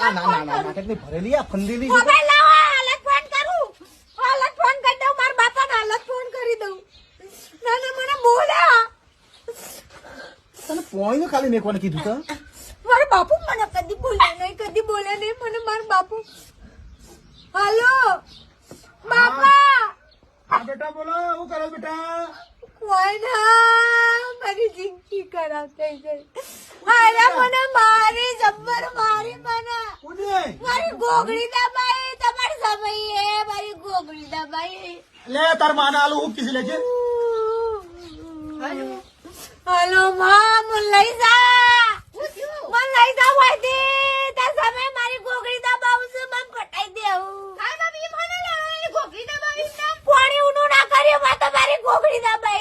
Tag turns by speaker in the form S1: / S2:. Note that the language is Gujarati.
S1: નાટકની ભરેલી આ ફંદીલી
S2: મોબાઈલ લાવો, હાલત ફોન કરું. હાલત ફોન કરી દઉં, મારા બાપાને હાલત ફોન કરી દઉં. ના મને બોલ્યા.
S1: તને પોઈનું ખાલી મેકવાને કીધું તો
S2: મારા બાપુ મને કદી બોલ્યા નહીં મને મારા બાપુ. હાલો બાપા.
S1: હા બેટા બોલો, શું કરો બેટા?
S2: કોઈ ના, મારી જિંદગી ખરાબ થઈ ગઈ. અરે મને મારી જબ્બર મારી મને મારી ગોગડી દબાઈ. તમારી સમયે મારી ગોગડી દબાઈ.
S1: લે તાર માને આલુ હું કીધી લેજે.
S2: હાલો માં, મને લઈ જા. મને લઈ જા વાયદી. તાર સમયે મારી ગોગડી દબાવું છે, મને પટાઈ દેવું. કાઈ બાબી મને ગોગડી દબાવી છે. પાણી ઊનું ના કર્યું, માં તમારી ગોગડી દબાઈ.